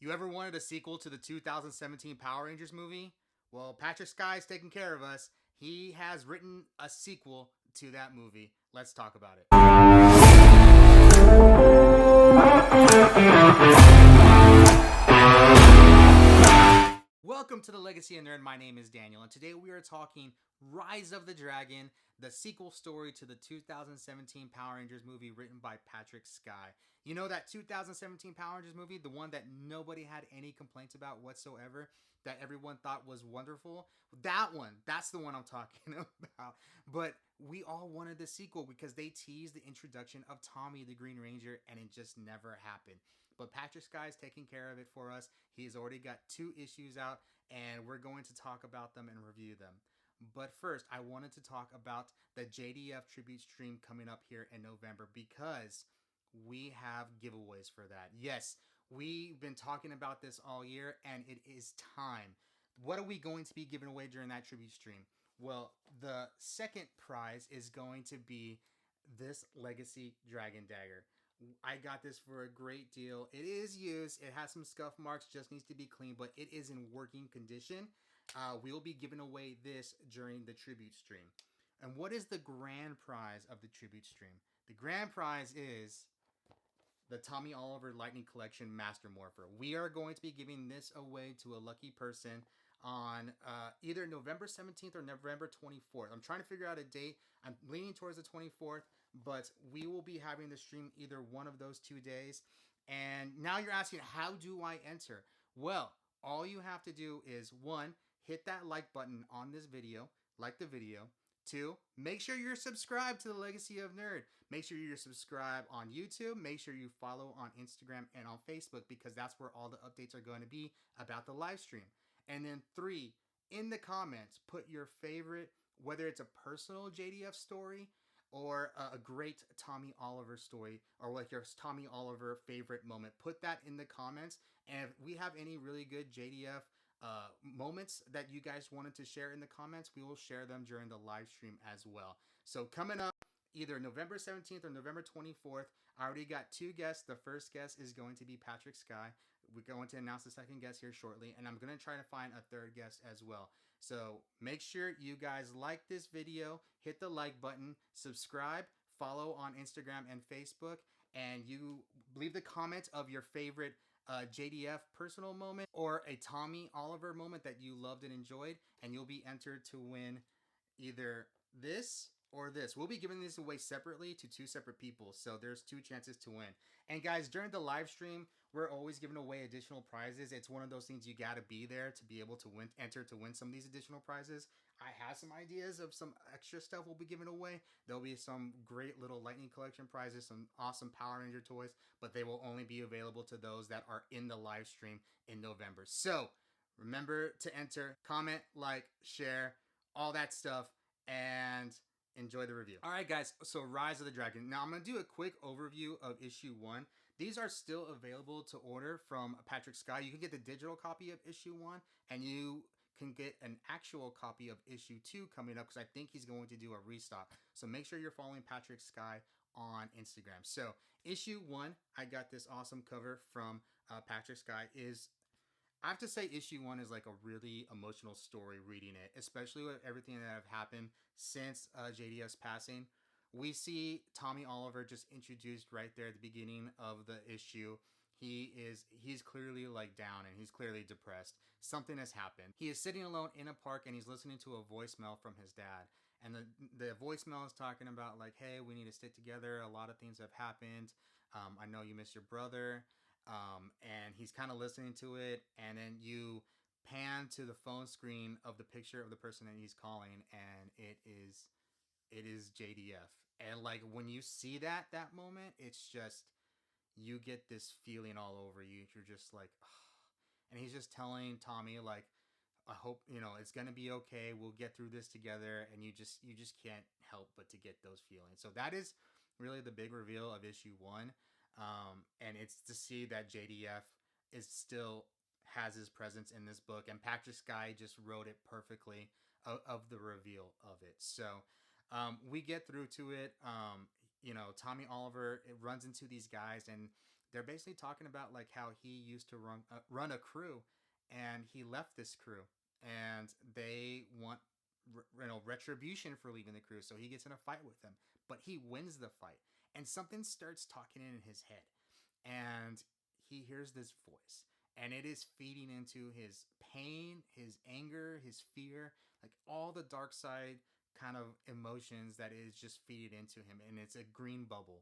You ever wanted a sequel to the 2017 Power Rangers movie? Well, Patrick Skye's taking care of us. He has written a sequel to that movie. Let's talk about it. Welcome to the Legacy of Nerd. My name is Daniel, and today we are talking Rise of the Dragon, the sequel story to the 2017 Power Rangers movie written by Patrick Skye. You know that 2017 Power Rangers movie, the one that nobody had any complaints about whatsoever, that everyone thought was wonderful? That one, that's the one I'm talking about. But we all wanted the sequel because they teased the introduction of Tommy the Green Ranger, and it just never happened. But Patrick Skye is taking care of it for us. He's already got 2 issues out, and we're going to talk about them and review them. But first, I wanted to talk about the JDF Tribute Stream coming up here in November because we have giveaways for that. Yes, we've been talking about this all year, and it is time. What are we going to be giving away during that tribute stream? Well, the second prize is going to be this Legacy Dragon Dagger. I got this for a great deal. It is used. It has some scuff marks, just needs to be cleaned, but it is in working condition. We will be giving away this during the tribute stream. And what is the grand prize of the tribute stream? The grand prize is the Tommy Oliver Lightning Collection Master Morpher. We are going to be giving this away to a lucky person on either November 17th or November 24th. I'm trying to figure out a date. I'm leaning towards the 24th, but we will be having the stream either one of those 2 days. And now you're asking, how do I enter? Well, all you have to do is 1, hit that like button on this video, like the video. 2, make sure you're subscribed to the Legacy of Nerd. Make sure you're subscribed on YouTube. Make sure you follow on Instagram and on Facebook because that's where all the updates are going to be about the live stream. And then 3, in the comments, put your favorite, whether it's a personal JDF story or a great Tommy Oliver story, or like your Tommy Oliver favorite moment. Put that in the comments. And if we have any really good JDF moments that you guys wanted to share in the comments, we will share them during the live stream as well. So coming up, either November 17th or November 24th, I already got 2 guests. The first guest is going to be Patrick Skye. We're going to announce the second guest here shortly, and I'm going to try to find a third guest as well. So make sure you guys like this video, hit the like button, subscribe, follow on Instagram and Facebook, and you leave the comment of your favorite JDF personal moment or a Tommy Oliver moment that you loved and enjoyed, and you'll be entered to win either this or this. We'll be giving this away separately to 2 separate people, so there's 2 chances to win. And guys, during the live stream, we're always giving away additional prizes. It's one of those things you gotta be there to be able to enter to win some of these additional prizes. I have some ideas of some extra stuff we'll be giving away. There'll be some great little Lightning Collection prizes, some awesome Power Ranger toys, but they will only be available to those that are in the live stream in November. So remember to enter, comment, like, share, all that stuff, and enjoy the review. All right, guys, so Rise of the Dragon. Now, I'm going to do a quick overview of issue 1. These are still available to order from Patrick Skye. You can get the digital copy of issue 1, and you can get an actual copy of issue 2 coming up because I think he's going to do a restock. So make sure you're following Patrick Skye on Instagram. So issue 1, I got this awesome cover from Patrick Skye. I have to say issue 1 is like a really emotional story reading it, especially with everything that have happened since JDF's passing. We see Tommy Oliver just introduced right there at the beginning of the issue. He's clearly like down and he's clearly depressed. Something has happened. He is sitting alone in a park and he's listening to a voicemail from his dad. And the voicemail is talking about like, hey, we need to stick together. A lot of things have happened. I know you miss your brother. And he's kind of listening to it, and then you pan to the phone screen of the picture of the person that he's calling, and it is JDF. And like when you see that moment, it's just you get this feeling all over you. You're just like, oh. And he's just telling Tommy like, I hope it's gonna be okay. We'll get through this together, and you just can't help but to get those feelings. So that is really the big reveal of issue 1. And it's to see that JDF is still has his presence in this book, and Patrick Skye just wrote it perfectly of the reveal of it. So we get through to it. Tommy Oliver, it runs into these guys, and they're basically talking about like how he used to run a crew, and he left this crew, and they want retribution for leaving the crew. So he gets in a fight with them, but he wins the fight, and something starts talking in his head, and he hears this voice, and it is feeding into his pain, his anger, his fear, like all the dark side kind of emotions that is just feeding into him, and it's a green bubble.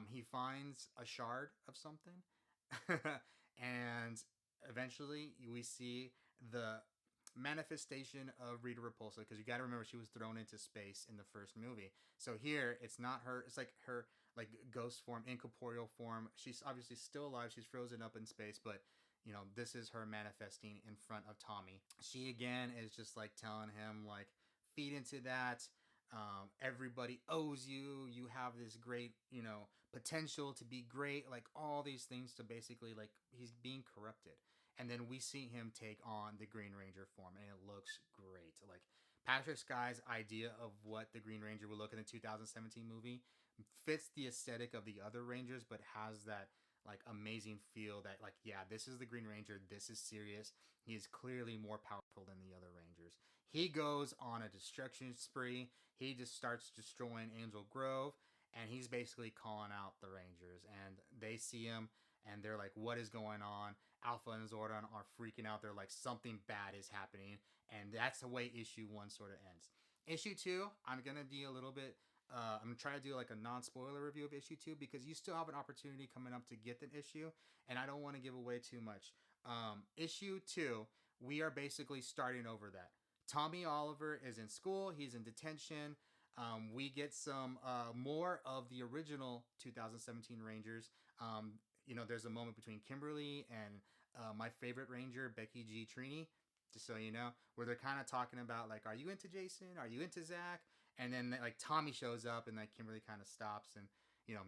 He finds a shard of something, and eventually we see the manifestation of Rita Repulsa, because you got to remember she was thrown into space in the first movie. So here it's not her; it's like her like ghost form, incorporeal form. She's obviously still alive. She's frozen up in space, but this is her manifesting in front of Tommy. She again is just like telling him like, feed into that. Everybody owes you. You have this great, potential to be great. Like all these things to basically like he's being corrupted. And then we see him take on the Green Ranger form, and it looks great. Like Patrick Skye's idea of what the Green Ranger would look in the 2017 movie fits the aesthetic of the other Rangers, but has that like amazing feel that like, yeah, this is the Green Ranger. This is serious. He is clearly more powerful than the other Rangers. He goes on a destruction spree. He just starts destroying Angel Grove, and he's basically calling out the Rangers, and they see him, and they're like, what is going on? Alpha and Zordon are freaking out. They're like, something bad is happening, and that's the way issue 1 sort of ends. Issue 2, I'm gonna be a little bit I'm gonna try to do like a non-spoiler review of issue 2, because you still have an opportunity coming up to get the issue, and I don't want to give away too much. Issue 2, we are basically starting over that. Tommy Oliver is in school. He's in detention. We get some more of the original 2017 Rangers. There's a moment between Kimberly and my favorite Ranger, Becky G. Trini, just so you know, where they're kind of talking about like, are you into Jason? Are you into Zach? And then like Tommy shows up, and like Kimberly kind of stops and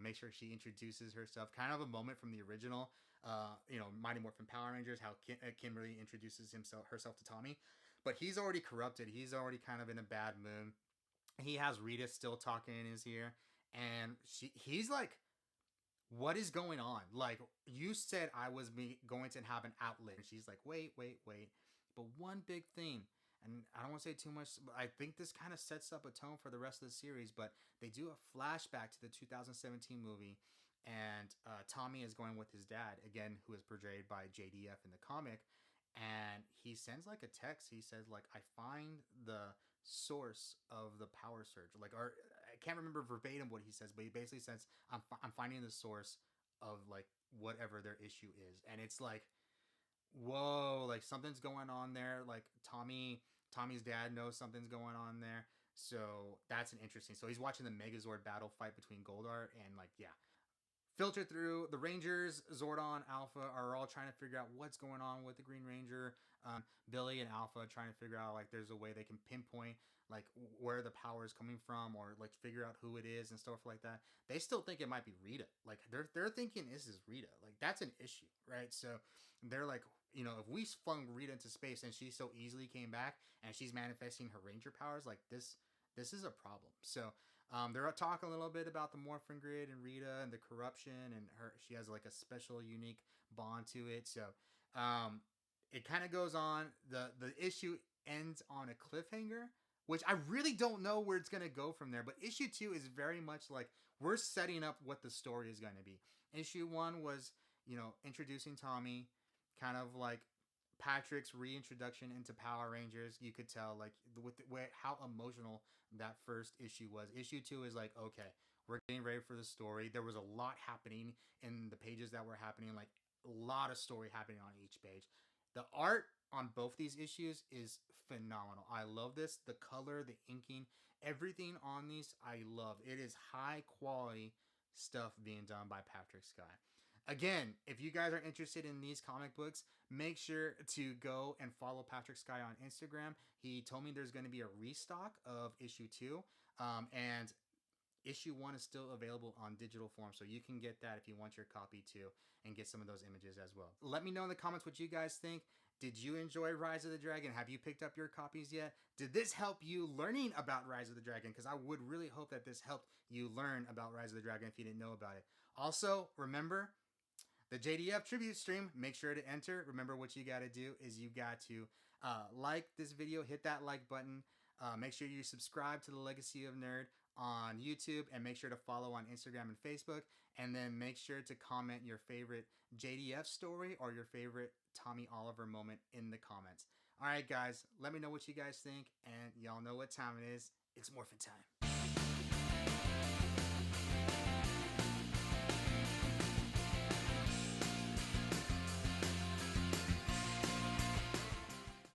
make sure she introduces herself. Kind of a moment from the original, Mighty Morphin Power Rangers, how Kimberly introduces herself to Tommy. But he's already corrupted. He's already kind of in a bad mood. He has Rita still talking in his ear, and he's like, what is going on? Like, you said I was going to have an outlet. And she's like, wait. But one big thing, and I don't want to say too much, but I think this kind of sets up a tone for the rest of the series, but they do a flashback to the 2017 movie, and Tommy is going with his dad, again, who is portrayed by JDF in the comic, and he sends like a text. He says like, I find the source of the power surge, like, or I can't remember verbatim what he says, but he basically says, I'm finding the source of like whatever their issue is. And it's like, whoa, like something's going on there. Like Tommy's dad knows something's going on there. So that's an interesting. So he's watching the Megazord battle fight between Goldar, and like, yeah, filter through the Rangers. Zordon, Alpha are all trying to figure out what's going on with the Green Ranger. Billy and Alpha trying to figure out like there's a way they can pinpoint like where the power is coming from, or like figure out who it is and stuff like that. They still think it might be Rita. Like they're thinking this is Rita. Like that's an issue, right? So they're like, if we flung Rita into space and she so easily came back and she's manifesting her Ranger powers, like this is a problem. So they're talking a little bit about the Morphin Grid and Rita and the corruption, and she has like a special, unique bond to it. So it kind of goes on. The issue ends on a cliffhanger, which I really don't know where it's going to go from there. But issue 2 is very much like we're setting up what the story is going to be. Issue 1 was, introducing Tommy, kind of like Patrick's reintroduction into Power Rangers. You could tell like how emotional that first issue was. Issue 2 is like, okay, we're getting ready for the story. There was a lot happening in the pages that were happening, like a lot of story happening on each page. The art on both these issues is phenomenal. I love this. The color, the inking, everything on these, I love. It is high quality stuff being done by Patrick Skye. Again, if you guys are interested in these comic books, make sure to go and follow Patrick Skye on Instagram. He told me there's going to be a restock of issue 2, and issue 1 is still available on digital form, so you can get that if you want your copy too, and get some of those images as well. Let me know in the comments what you guys think. Did you enjoy Rise of the Dragon? Have you picked up your copies yet? Did this help you learning about Rise of the Dragon? Because I would really hope that this helped you learn about Rise of the Dragon if you didn't know about it. Also, remember, the JDF Tribute Stream. Make sure to enter. Remember, what you got to do is you got to like this video, hit that like button. Make sure you subscribe to the Legacy of Nerd on YouTube, and make sure to follow on Instagram and Facebook. And then make sure to comment your favorite JDF story or your favorite Tommy Oliver moment in the comments. All right, guys, let me know what you guys think, and y'all know what time it is. It's morphin' time.